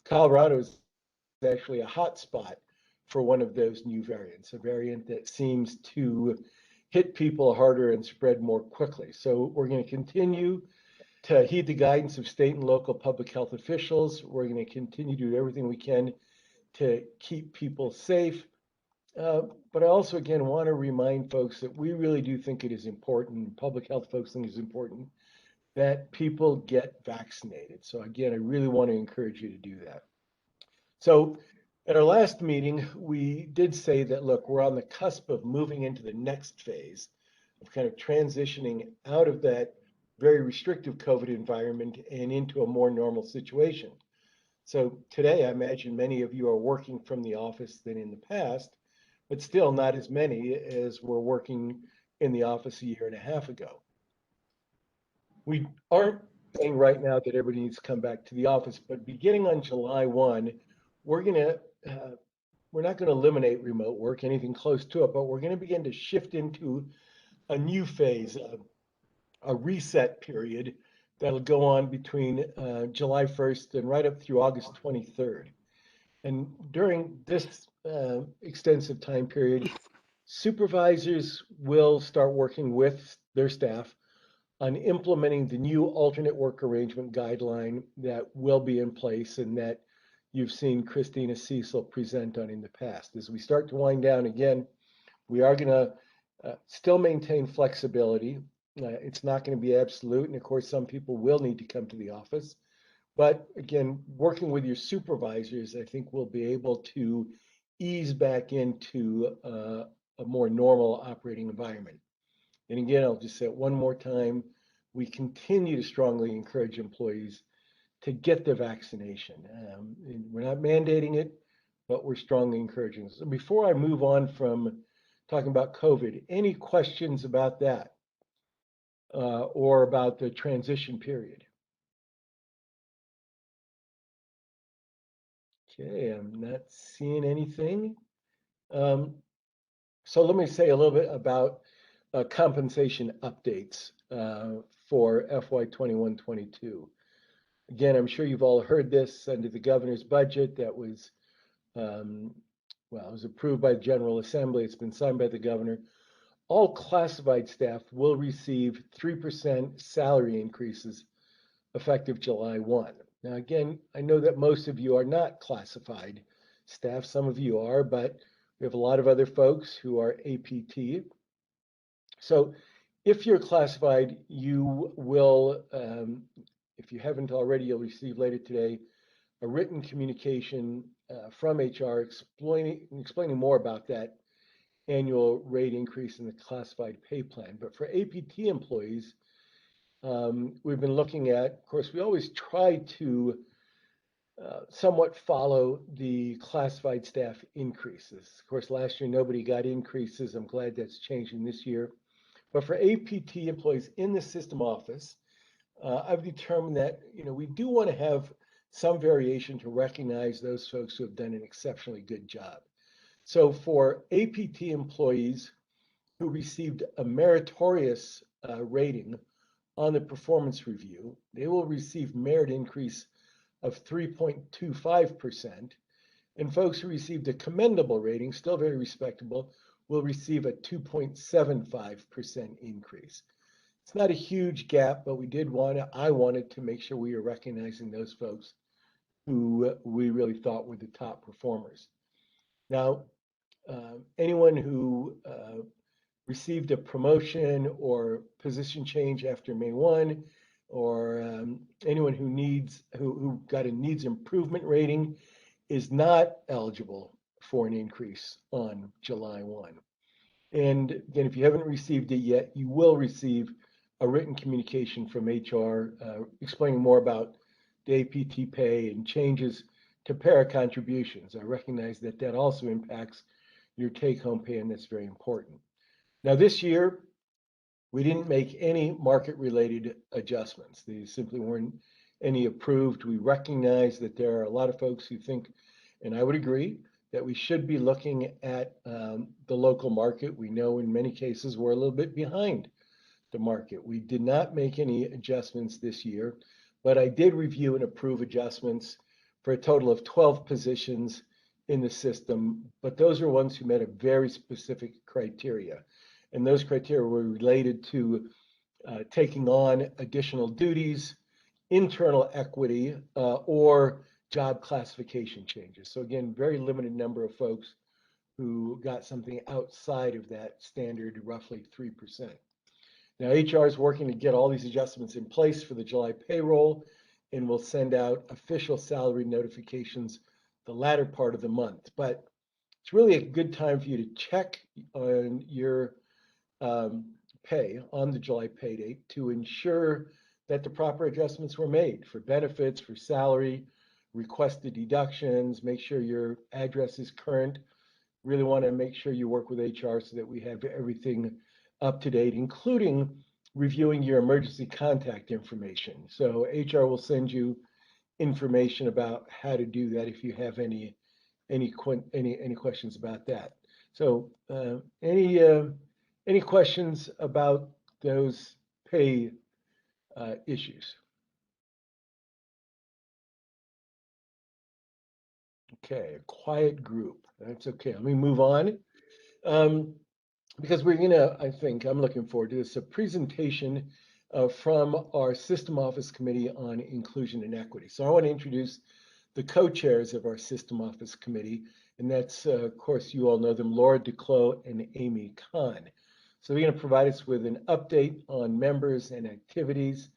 Colorado is actually a hot spot for one of those new variants, a variant that seems to hit people harder and spread more quickly. So we're going to continue to heed the guidance of state and local public health officials. We're going to continue to do everything we can to keep people safe. But I also, again, want to remind folks that we really do think it is important, public health folks think it's important, that people get vaccinated. So again, I really want to encourage you to do that. So at our last meeting, we did say that, look, we're on the cusp of moving into the next phase of kind of transitioning out of that very restrictive COVID environment and into a more normal situation. So today, I imagine many of you are working from the office than in the past, but still not as many as were working in the office a year and a half ago. We aren't saying right now that everybody needs to come back to the office, but beginning on July 1, we're not going to eliminate remote work, anything close to it, but we're going to begin to shift into a new phase, a reset period that'll go on between July 1st and right up through August 23rd. And during this extensive time period, supervisors will start working with their staff on implementing the new alternate work arrangement guideline that will be in place and that you've seen Christina Cecil present on in the past. As we start to wind down again, we are going to still maintain flexibility. It's not going to be absolute. And of course, some people will need to come to the office. But again, working with your supervisors, I think we'll be able to ease back into a more normal operating environment. And again, I'll just say it one more time, we continue to strongly encourage employees to get the vaccination. We're not mandating it, but we're strongly encouraging. So before I move on from talking about COVID, any questions about that or about the transition period? Okay, I'm not seeing anything. So let me say a little bit about compensation updates for FY 21-22. Again, I'm sure you've all heard this under the governor's budget that was, it was approved by the General Assembly. It's been signed by the governor. All classified staff will receive 3% salary increases effective July 1. Now, again, I know that most of you are not classified staff. Some of you are, but we have a lot of other folks who are APT. So if you're classified, you will, if you haven't already, you'll receive later today a written communication from HR explaining more about that annual rate increase in the classified pay plan. But for APT employees, we've been looking at, of course, we always try to somewhat follow the classified staff increases. Of course, last year nobody got increases. I'm glad that's changing this year. But for APT employees in the system office, I've determined that we do want to have some variation to recognize those folks who have done an exceptionally good job. So for APT employees who received a meritorious rating on the performance review, they will receive merit increase of 3.25%. And folks who received a commendable rating, still very respectable, will receive a 2.75% increase. It's not a huge gap, but I wanted to make sure we are recognizing those folks who we really thought were the top performers. Now, anyone who received a promotion or position change after May 1, or anyone who got a needs improvement rating is not eligible for an increase on July 1. And again, if you haven't received it yet, you will receive a written communication from HR explaining more about the APT pay and changes to para contributions. I recognize that that also impacts your take-home pay, and that's very important. Now, this year, we didn't make any market-related adjustments. These simply weren't any approved. We recognize that there are a lot of folks who think, and I would agree, that we should be looking at the local market. We know in many cases we're a little bit behind the market. We did not make any adjustments this year, but I did review and approve adjustments for a total of 12 positions in the system, but those are ones who met a very specific criteria. And those criteria were related to taking on additional duties, internal equity, or job classification changes. So again, very limited number of folks who got something outside of that standard, roughly 3%. Now, HR is working to get all these adjustments in place for the July payroll and will send out official salary notifications the latter part of the month. But it's really a good time for you to check on your pay on the July pay date to ensure that the proper adjustments were made for benefits, for salary, requested deductions, make sure your address is current. Really want to make sure you work with HR so that we have everything up to date, including reviewing your emergency contact information. So HR will send you information about how to do that if you have any questions about that. So any questions about those pay issues? Okay, a quiet group. That's okay. Let me move on. Because we're gonna, I think, I'm looking forward to this, a presentation from our System Office Committee on Inclusion and Equity. So I want to introduce the co-chairs of our System Office Committee, and that's, of course, you all know them, Laura Duclos and Amy Kahn. So they're going to provide us with an update on members and activities,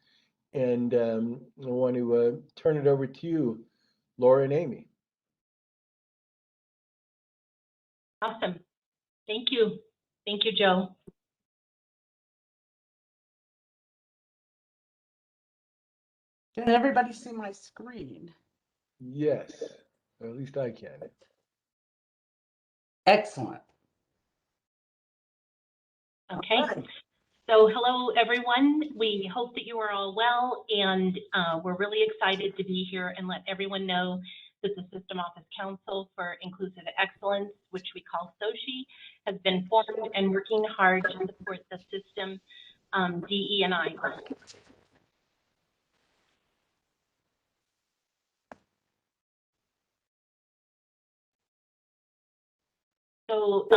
and I want to turn it over to you, Laura and Amy. Awesome. Thank you. Thank you, Joe. Can everybody see my screen? Yes, or at least I can. Excellent. Okay. So hello, everyone. We hope that you are all well, and we're really excited to be here and let everyone know that the System Office Council for Inclusive Excellence, which we call SOCI, has been formed and working hard to support the system DE&I goals. So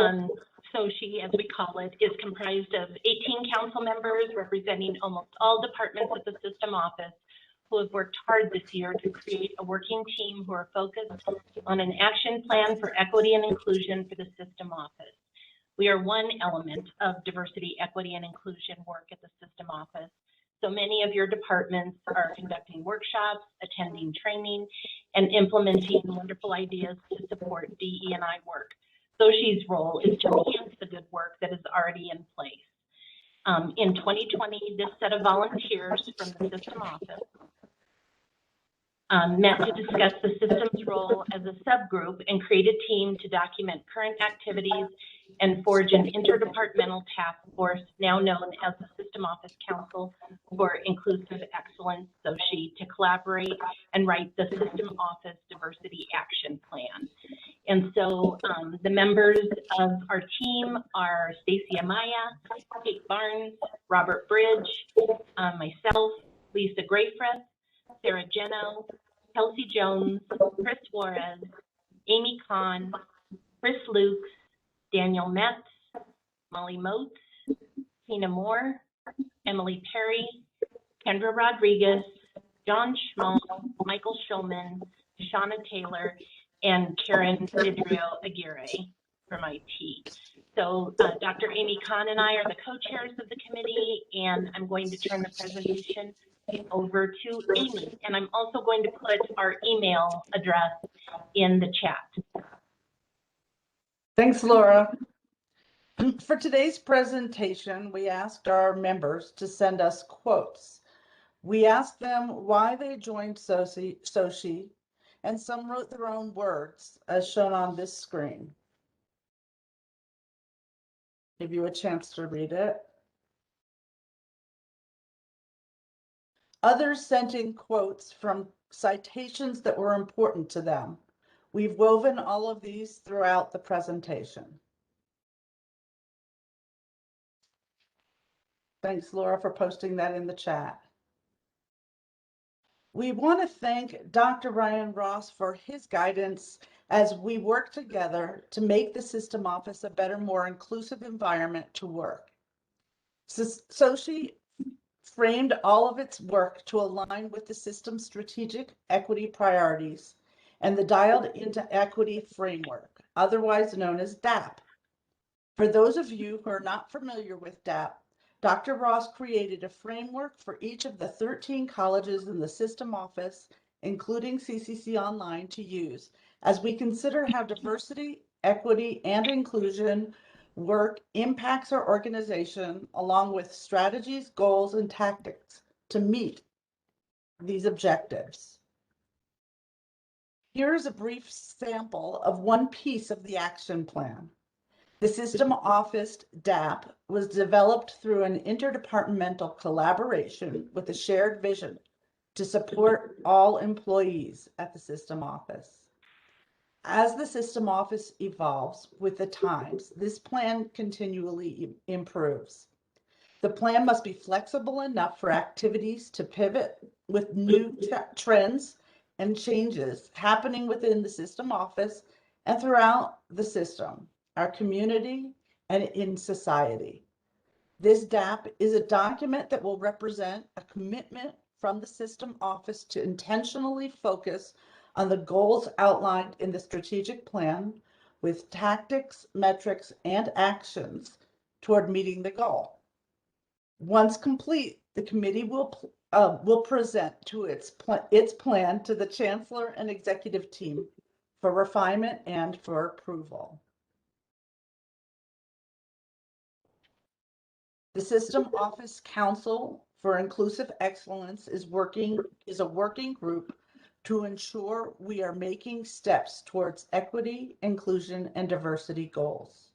SOCI, as we call it, is comprised of 18 council members representing almost all departments of the System Office who have worked hard this year to create a working team who are focused on an action plan for equity and inclusion for the System Office. We are one element of diversity, equity, and inclusion work at the System Office. So many of your departments are conducting workshops, attending training, and implementing wonderful ideas to support DE&I work. SOCI's role is to enhance the good work that is already in place. In 2020, this set of volunteers from the System Office met to discuss the system's role as a subgroup and create a team to document current activities and forge an interdepartmental task force now known as the System Office Council for Inclusive Excellence, SOCI, to collaborate and write the System Office Diversity Action Plan. And so the members of our team are Stacy Amaya, Kate Barnes, Robert Bridge, myself, Lisa Grayfrith, Sarah Geno, Kelsey Jones, Chris Juarez, Amy Kahn, Chris Lukes, Daniel Metz, Molly Moats, Tina Moore, Emily Perry, Kendra Rodriguez, John Schmall, Michael Schulman, Shauna Taylor, and Karen Vidrio Aguirre from IT. So Dr. Amy Kahn and I are the co-chairs of the committee, and I'm going to turn the presentation over to Amy. And I'm also going to put our email address in the chat. Thanks, Laura. For today's presentation, we asked our members to send us quotes. We asked them why they joined SOCI, and some wrote their own words, as shown on this screen. Give you a chance to read it. Others sent in quotes from citations that were important to them. We've woven all of these throughout the presentation. Thanks, Laura, for posting that in the chat. We want to thank Dr. Ryan Ross for his guidance as we work together to make the system office a better, more inclusive environment to work. So she framed all of its work to align with the system's strategic equity priorities and the Dialed into Equity framework, otherwise known as DAP. For those of you who are not familiar with DAP, Dr. Ross created a framework for each of the 13 colleges in the system office, including CCC Online, to use as we consider how diversity, equity, and inclusion work impacts our organization, along with strategies, goals, and tactics to meet these objectives. Here's a brief sample of one piece of the action plan. The System Office DAP was developed through an interdepartmental collaboration with a shared vision to support all employees at the System Office. As the System Office evolves with the times, this plan continually improves. The plan must be flexible enough for activities to pivot with new trends and changes happening within the System Office and throughout the system, our community, and in society. This DAP is a document that will represent a commitment from the System Office to intentionally focus on the goals outlined in the strategic plan with tactics, metrics, and actions toward meeting the goal. Once complete, the committee will present to its plan to the Chancellor and executive team for refinement and for approval. The System Office Council for Inclusive Excellence is a working group to ensure we are making steps towards equity, inclusion, and diversity goals.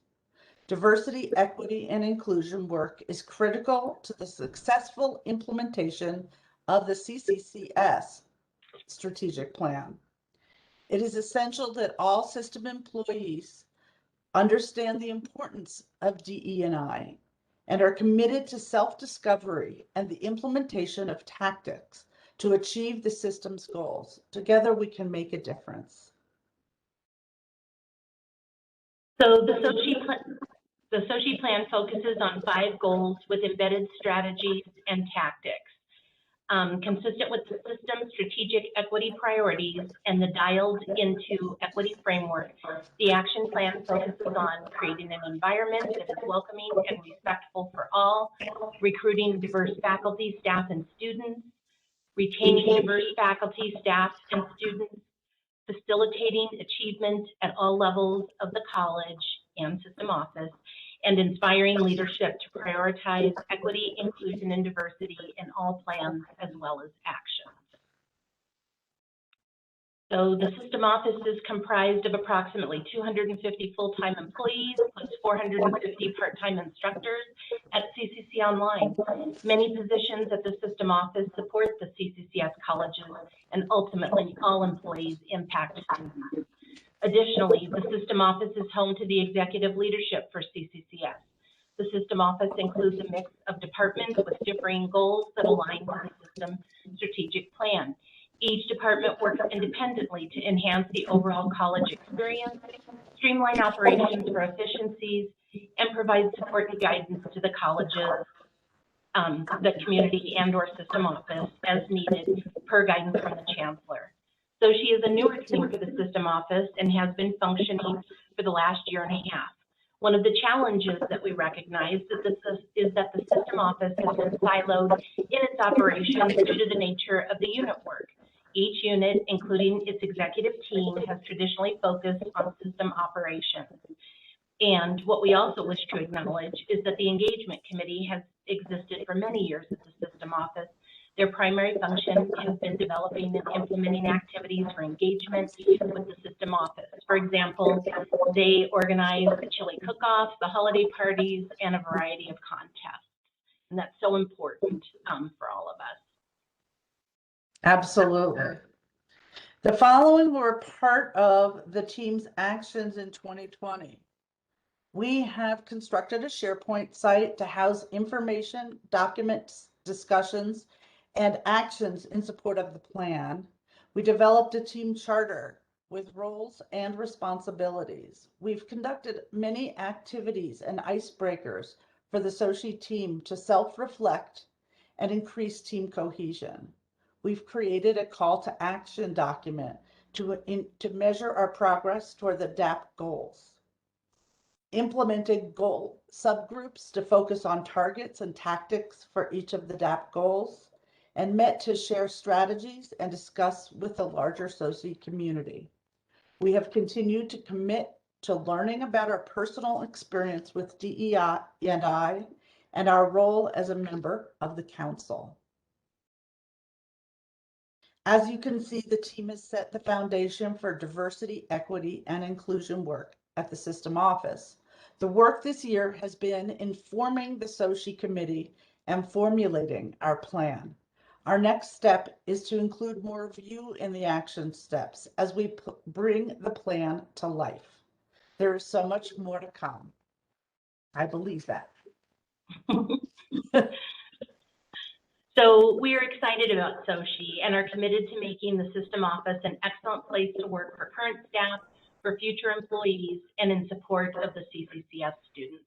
Diversity, equity, and inclusion work is critical to the successful implementation of the CCCS strategic plan. It is essential that all system employees understand the importance of DE&I and are committed to self-discovery and the implementation of tactics to achieve the system's goals. Together, we can make a difference. So the SOCHI plan focuses on 5 goals with embedded strategies and tactics. Consistent with the system's strategic equity priorities and the Dialed into Equity framework, the action plan focuses on creating an environment that is welcoming and respectful for all, recruiting diverse faculty, staff, and students, retaining diverse faculty, staff, and students, facilitating achievement at all levels of the college and system office, and inspiring leadership to prioritize equity, inclusion, and diversity in all plans as well as actions. So the system office is comprised of approximately 250 full-time employees plus 450 part-time instructors at CCC Online. Many positions at the system office support the CCCS colleges, and ultimately all employees impact students. Additionally, the system office is home to the executive leadership for CCCS. The system office includes a mix of departments with differing goals that align to the system strategic plan. Each department works independently to enhance the overall college experience, streamline operations for efficiencies, and provide support and guidance to the colleges, the community, and/or system office as needed per guidance from the Chancellor. So she is a newer team for the system office and has been functioning for the last year and a half. One of the challenges that we recognize is that the system office has been siloed in its operations due to the nature of the unit work. Each unit, including its executive team, has traditionally focused on system operations. And what we also wish to acknowledge is that the engagement committee has existed for many years at the system office. Their primary function has been developing and implementing activities for engagement with the system office. For example, they organize the chili cook-off, the holiday parties, and a variety of contests. And that's so important for all of us. Absolutely. The following were part of the team's actions in 2020. We have constructed a SharePoint site to house information, documents, discussions, and actions in support of the plan. We developed a team charter with roles and responsibilities. We've conducted many activities and icebreakers for the SOCI team to self-reflect and increase team cohesion. We've created a call to action document to measure our progress toward the DAP goals. Implemented goal subgroups to focus on targets and tactics for each of the DAP goals, and met to share strategies and discuss with the larger SOCI community. We have continued to commit to learning about our personal experience with DEI and our role as a member of the council. As you can see, the team has set the foundation for diversity, equity, and inclusion work at the system office. The work this year has been informing the SOCI committee and formulating our plan. Our next step is to include more of you in the action steps as we bring the plan to life. There is so much more to come. I believe that. So we are excited about SOCI and are committed to making the system office an excellent place to work for current staff, for future employees, and in support of the CCCS students.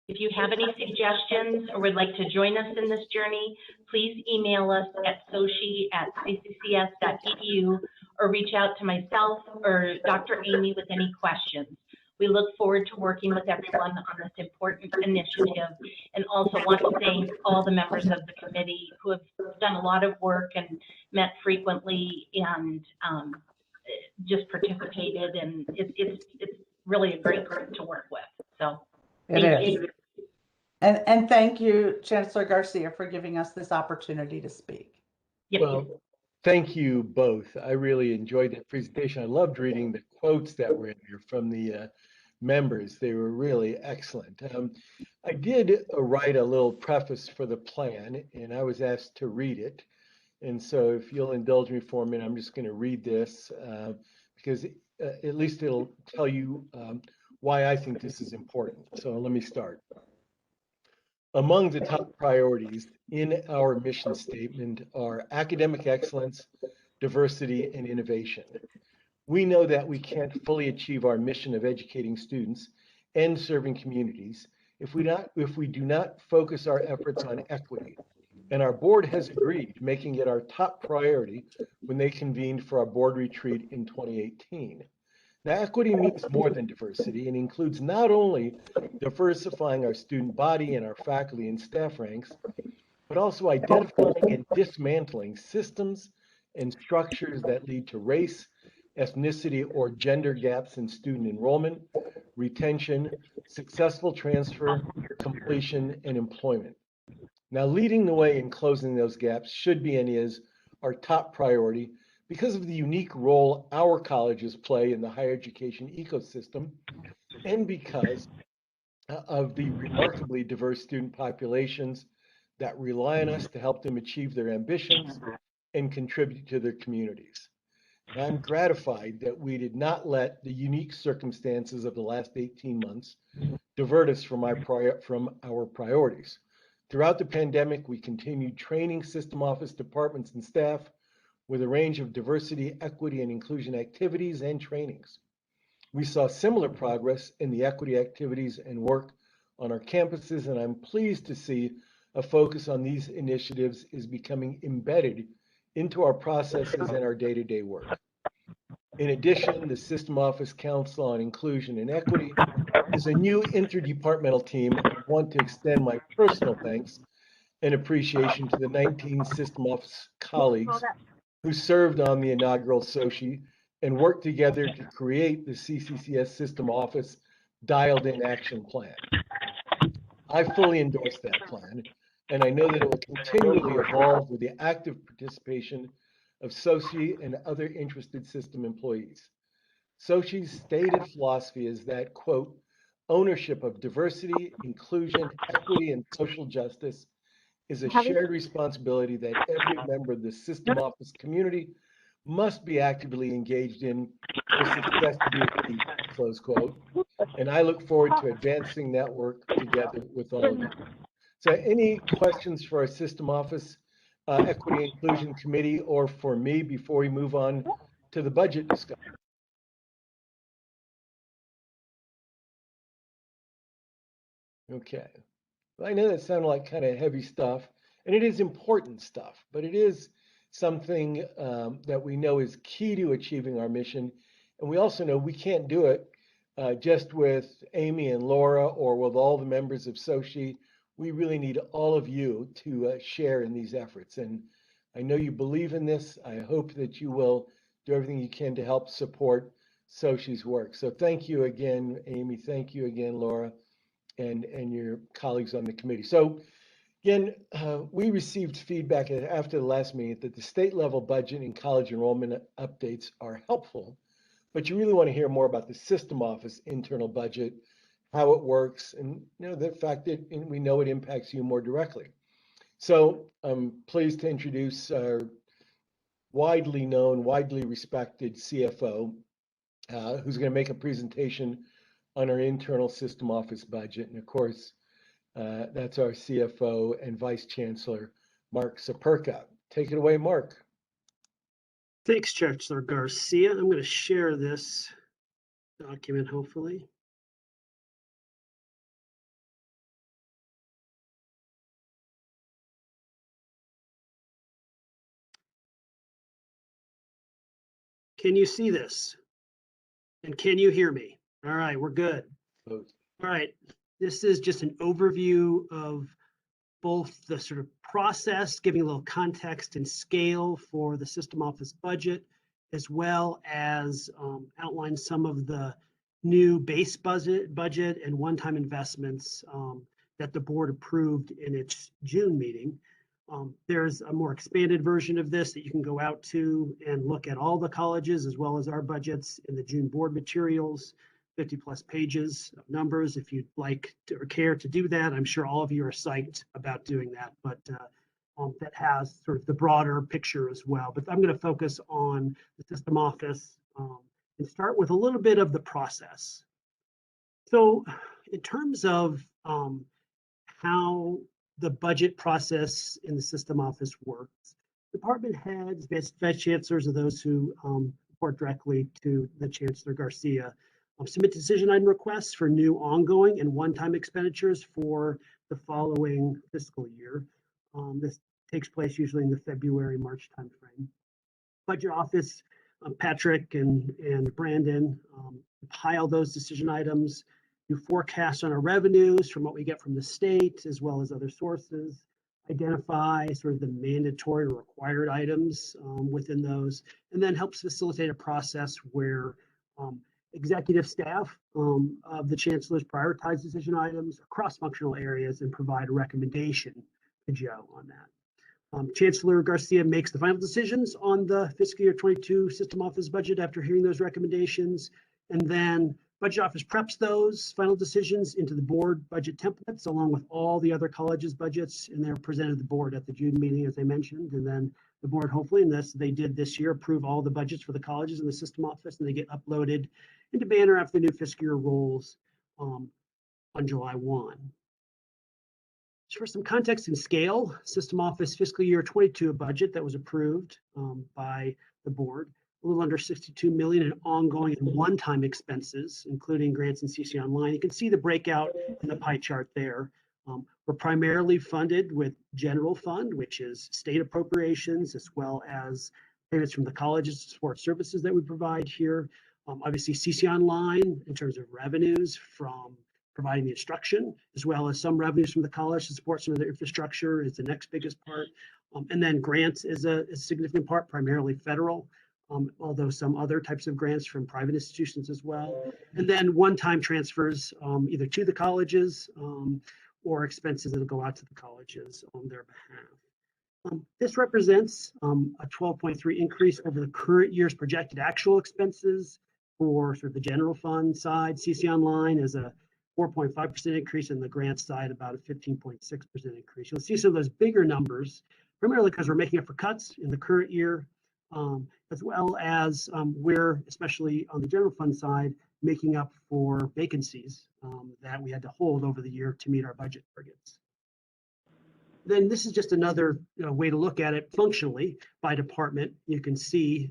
If you have any suggestions or would like to join us in this journey, please email us at soci@cccs.edu or reach out to myself or Dr. Amy with any questions. We look forward to working with everyone on this important initiative, and also want to thank all the members of the committee who have done a lot of work and met frequently and just participated, and it's really a great group to work with. So thank you. And thank you, Chancellor Garcia, for giving us this opportunity to speak. Yep. Well, thank you both. I really enjoyed that presentation. I loved reading the quotes that were in here from the members. They were really excellent. I did write a little preface for the plan, and I was asked to read it. And so if you'll indulge me for a minute, I'm just going to read this because at least it'll tell you why I think this is important. So let me start. Among the top priorities in our mission statement are academic excellence, diversity, and innovation. We know that we can't fully achieve our mission of educating students and serving communities if we do not focus our efforts on equity. And our board has agreed, making it our top priority when they convened for our board retreat in 2018. Now, equity means more than diversity and includes not only diversifying our student body and our faculty and staff ranks, but also identifying and dismantling systems and structures that lead to race, ethnicity, or gender gaps in student enrollment, retention, successful transfer, completion, and employment. Now, leading the way in closing those gaps should be and is our top priority because of the unique role our colleges play in the higher education ecosystem and because of the remarkably diverse student populations that rely on us to help them achieve their ambitions and contribute to their communities. And I'm gratified that we did not let the unique circumstances of the last 18 months divert us from our priorities. Throughout the pandemic, we continued training system office departments and staff with a range of diversity, equity, and inclusion activities and trainings. We saw similar progress in the equity activities and work on our campuses, and I'm pleased to see a focus on these initiatives is becoming embedded into our processes and our day-to-day work. In addition, the System Office Council on Inclusion and Equity is a new interdepartmental team. I want to extend my personal thanks and appreciation to the 19 System Office colleagues who served on the inaugural SOCI and worked together to create the CCCS System Office Dialed In Action Plan. I fully endorse that plan, and I know that it will continually evolve with the active participation of SOCI and other interested system employees. SOCI's stated philosophy is that, quote, ownership of diversity, inclusion, equity, and social justice is a shared responsibility that every member of the system office community must be actively engaged in for success to be achieved, close quote. And I look forward to advancing that work together with all of you. So any questions for our System Office Equity Inclusion Committee or for me before we move on to the budget discussion? Okay. Well, I know that sounded like kind of heavy stuff, and it is important stuff, but it is something that we know is key to achieving our mission. And we also know we can't do it just with Amy and Laura or with all the members of SOCHI. We really need all of you to share in these efforts. And I know you believe in this. I hope that you will do everything you can to help support SOCHI's work. So thank you again, Amy. Thank you again, Laura, and your colleagues on the committee. So again, we received feedback after the last meeting that the state level budget and college enrollment updates are helpful, but you really want to hear more about the System Office internal budget, how it works, and the fact that we know it impacts you more directly. So I'm pleased to introduce our widely known, widely respected CFO, who's going to make a presentation on our internal System Office budget. And of course, that's our CFO and Vice Chancellor, Mark Saperka. Take it away, Mark. Thanks, Chancellor Garcia. I'm going to share this document, hopefully. Can you see this? And can you hear me? All right, we're good. All right, this is just an overview of both the sort of process, giving a little context and scale for the System Office budget, as well as outline some of the new base budget and one-time investments that the board approved in its June meeting. There's a more expanded version of this that you can go out to and look at all the colleges as well as our budgets in the June board materials, 50+ pages of numbers. If you'd like to or care to do that, I'm sure all of you are psyched about doing that, but that has sort of the broader picture as well. But I'm going to focus on the System Office and start with a little bit of the process. So in terms of how the budget process in the System Office works, department heads, vice chancellors are those who report directly to the Chancellor Garcia, submit decision item requests for new ongoing and one-time expenditures for the following fiscal year. This takes place usually in the February-March timeframe. Budget office, Patrick and Brandon compile those decision items, do forecasts on our revenues from what we get from the state as well as other sources, identify sort of the mandatory or required items within those, and then helps facilitate a process where executive staff of the chancellors prioritize decision items across functional areas and provide a recommendation to Joe on that. Chancellor Garcia makes the final decisions on the fiscal year 22 System Office budget after hearing those recommendations, and then Budget Office preps those final decisions into the board budget templates along with all the other colleges' budgets, and they're presented to the board at the June meeting, as I mentioned, and then the board hopefully, and they did this year, approve all the budgets for the colleges in the System Office, and they get uploaded into Banner after the new fiscal year rolls on July 1. So for some context and scale, System Office fiscal year 22 budget that was approved by the board, a little under $62 million in ongoing and one-time expenses, including grants and CC Online. You can see the breakout in the pie chart there. We're primarily funded with general fund, which is state appropriations, as well as payments from the colleges to support services that we provide here. Obviously, CC Online in terms of revenues from providing the instruction, as well as some revenues from the college to support some of the infrastructure is the next biggest part. And then grants is a significant part, primarily federal, although some other types of grants from private institutions as well. And then one-time transfers either to the colleges or expenses that will go out to the colleges on their behalf. This represents a 12.3 increase over the current year's projected actual expenses for sort of the general fund side. CC Online is a 4.5% increase, and the grant side about a 15.6% increase. You'll see some of those bigger numbers, primarily because we're making up for cuts in the current year, as well as we're, especially on the general fund side, making up for vacancies that we had to hold over the year to meet our budget targets. then this is just another way to look at it functionally by department. You can see,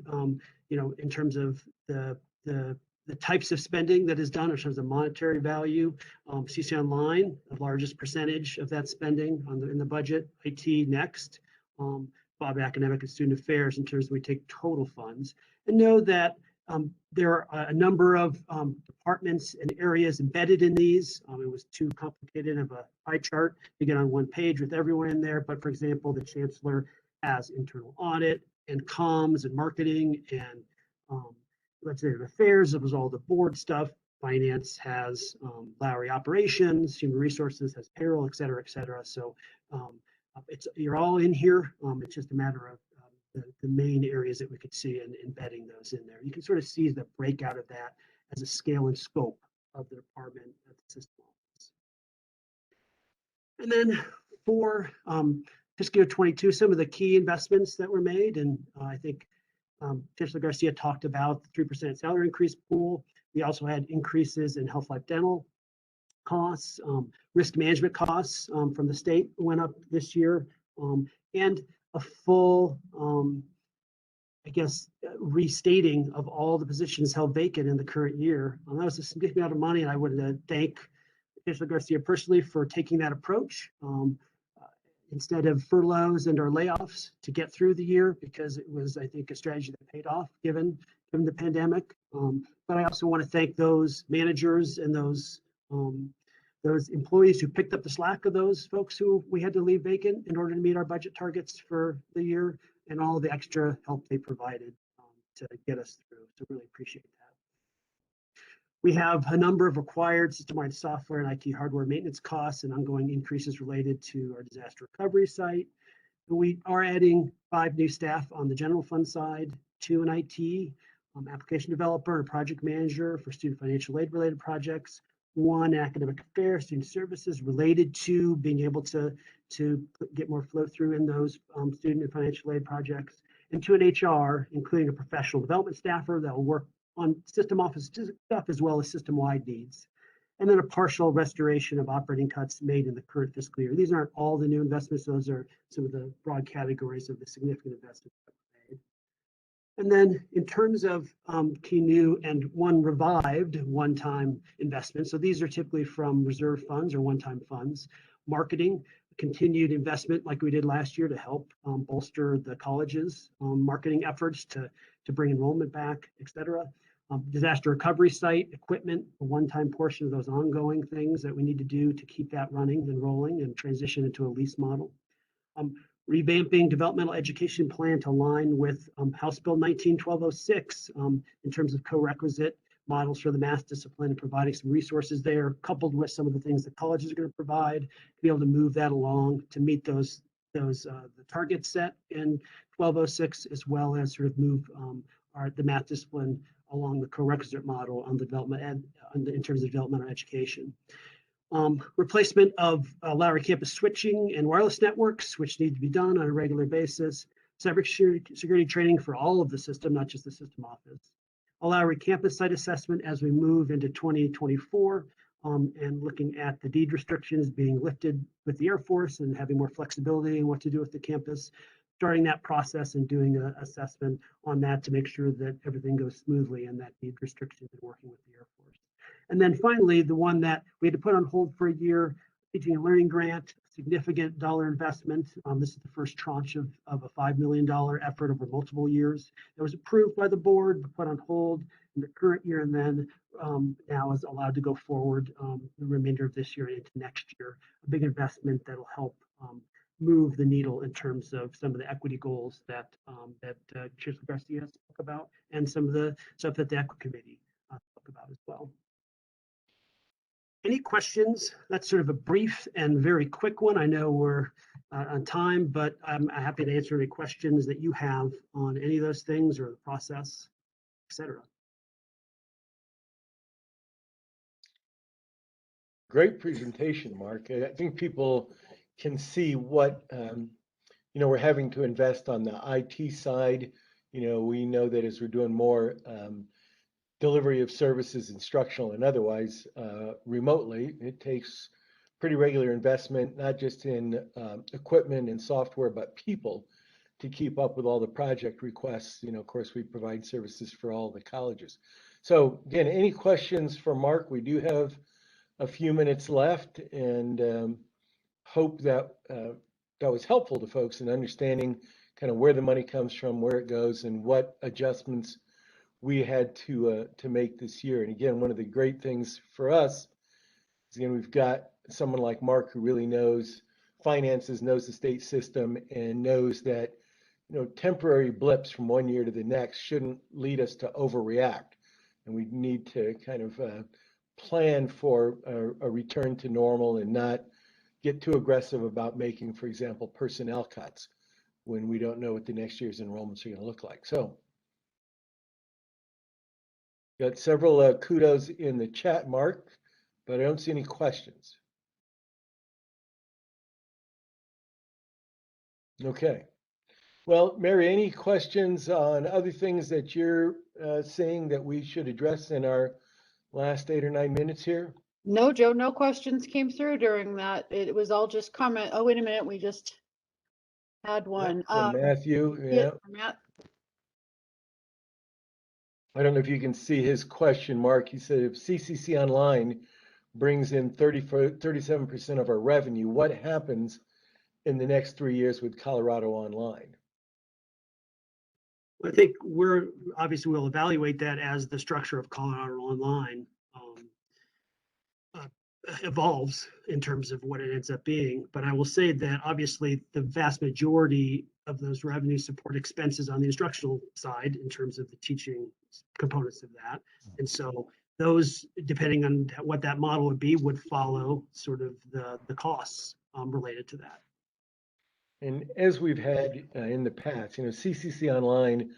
in terms of the types of spending that is done in terms of monetary value. CC Online, the largest percentage of that spending in the budget. IT next. Bob Academic and Student Affairs in terms of we take total funds. And know that there are a number of departments and areas embedded in these. It was too complicated of a pie chart to get on one page with everyone in there. But for example, the Chancellor has internal audit and comms and marketing and legislative affairs. It was all the board stuff. Finance has Lowry operations, human resources has payroll, et cetera, et cetera. So you're all in here. It's just a matter of the main areas that we could see and embedding those in there. You can sort of see the breakout of that as a scale and scope of the department at the system office. And then for fiscal year 22, some of the key investments that were made, and I think Chancellor Garcia talked about the 3% salary increase pool. We also had increases in health life dental costs, risk management costs from the state went up this year, and a full, restating of all the positions held vacant in the current year. That was a significant amount of money, and I would thank Chancellor Garcia personally for taking that approach instead of furloughs and or layoffs to get through the year, because it was, I think, a strategy that paid off given the pandemic. But I also want to thank those managers and those employees who picked up the slack of those folks who we had to leave vacant in order to meet our budget targets for the year, and all the extra help they provided to get us through. So really appreciate that. We have a number of required system-wide software and IT hardware maintenance costs and ongoing increases related to our disaster recovery site. We are adding 5 new staff on the general fund side, 2 in IT, application developer and project manager for student financial aid related projects, 1 academic affairs, student services related to being able to get more flow through in those student and financial aid projects, and 2 in HR, including a professional development staffer that will work on system office stuff as well as system-wide needs. And then a partial restoration of operating cuts made in the current fiscal year. These aren't all the new investments. Those are some of the broad categories of the significant investments that were made. And then in terms of key new and one revived one-time investments, so these are typically from reserve funds or one-time funds. Marketing, continued investment like we did last year to help bolster the colleges' marketing efforts to bring enrollment back, et cetera. Disaster recovery site, equipment, a one-time portion of those ongoing things that we need to do to keep that running and rolling and transition into a lease model. Revamping developmental education plan to align with House Bill 19-1206 in terms of co-requisite models for the math discipline and providing some resources there, coupled with some of the things that colleges are going to provide, to be able to move that along to meet the targets set in 1206, as well as sort of move the math discipline along the co-requisite model on the development and in terms of developmental education. Replacement of Lowry campus switching and wireless networks, which need to be done on a regular basis. Cybersecurity training for all of the system, not just the system office. A Lowry campus site assessment as we move into 2024, and looking at the deed restrictions being lifted with the Air Force and having more flexibility in what to do with the campus. Starting that process and doing an assessment on that to make sure that everything goes smoothly and that deed restrictions and working with the Air Force. And then finally, the one that we had to put on hold for a year, teaching and learning grant, significant dollar investment. This is the first tranche of a $5 million effort over multiple years. It was approved by the board, but put on hold in the current year, and then now is allowed to go forward the remainder of this year and into next year. A big investment that'll help move the needle in terms of some of the equity goals that Chancellor Garcia spoke about, and some of the stuff that the Equity Committee spoke about as well. Any questions? That's sort of a brief and very quick one. I know we're on time, but I'm happy to answer any questions that you have on any of those things or the process, et cetera. Great presentation, Mark. I think people can see what we're having to invest on the IT side. We know that as we're doing more delivery of services, instructional and otherwise, remotely, it takes pretty regular investment, not just in equipment and software, but people to keep up with all the project requests. You know, of course, we provide services for all the colleges. So again, any questions for Mark? We do have a few minutes left, and hope that that was helpful to folks in understanding kind of where the money comes from, where it goes, and what adjustments we had to make this year. And again, one of the great things for us is, again, we've got someone like Mark who really knows finances, knows the state system, and knows that, you know, temporary blips from one year to the next shouldn't lead us to overreact. And we need to kind of plan for a return to normal and not get too aggressive about making, for example, personnel cuts when we don't know what the next year's enrollments are going to look like. So got several kudos in the chat, Mark, but I don't see any questions. Okay. Well, Mary, any questions on other things that you're saying that we should address in our last 8 or 9 minutes here? No, Joe, no questions came through during that. It was all just comment. Oh, wait a minute, we just had one. From Matthew, yeah. Matt, I don't know if you can see his question, Mark. He said, if CCC Online brings in 37% of our revenue, what happens in the next 3 years with Colorado Online? I think we'll evaluate that as the structure of Colorado Online evolves in terms of what it ends up being. But I will say that obviously the vast majority of those revenue support expenses on the instructional side in terms of the teaching components of that. And so those, depending on what that model would be, would follow sort of the costs related to that. And as we've had in the past, you know, CCC Online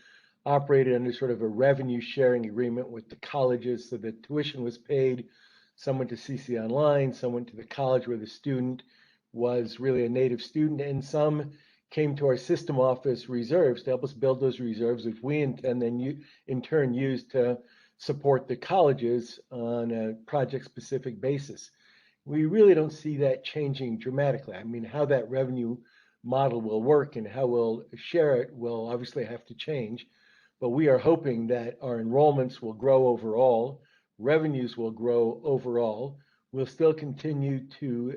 operated under sort of a revenue sharing agreement with the colleges, so the tuition was paid. Some went to CC Online, some went to the college where the student was really a native student, and some came to our system office reserves to help us build those reserves, which we intend then in turn use to support the colleges on a project-specific basis. We really don't see that changing dramatically. I mean, how that revenue model will work and how we'll share it will obviously have to change, but we are hoping that our enrollments will grow overall, revenues will grow overall. We'll still continue to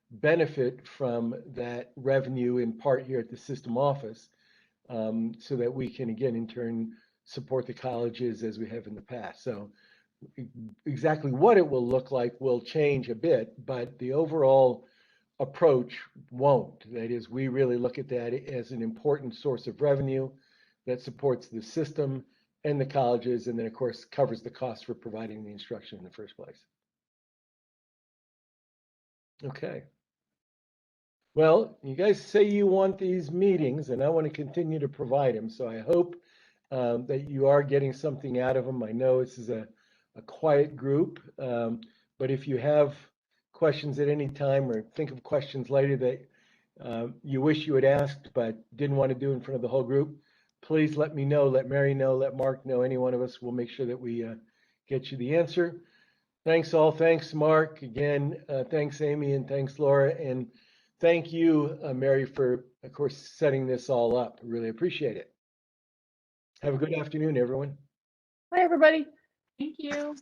benefit from that revenue in part here at the system office, so that we can, again, in turn, support the colleges as we have in the past. So exactly what it will look like will change a bit, but the overall approach won't. That is, we really look at that as an important source of revenue that supports the system and the colleges, and then of course covers the cost for providing the instruction in the first place. Okay. Well, you guys say you want these meetings, and I want to continue to provide them. So I hope that you are getting something out of them. I know this is a quiet group, but if you have questions at any time or think of questions later that you wish you had asked but didn't want to do in front of the whole group, please let me know, let Mary know, let Mark know, any one of us will make sure that we get you the answer. Thanks all. Thanks, Mark. Again, thanks, Amy, and thanks, Laura. And thank you, Mary, for, of course, setting this all up. I really appreciate it. Have a good afternoon, everyone. hi, everybody. Thank you.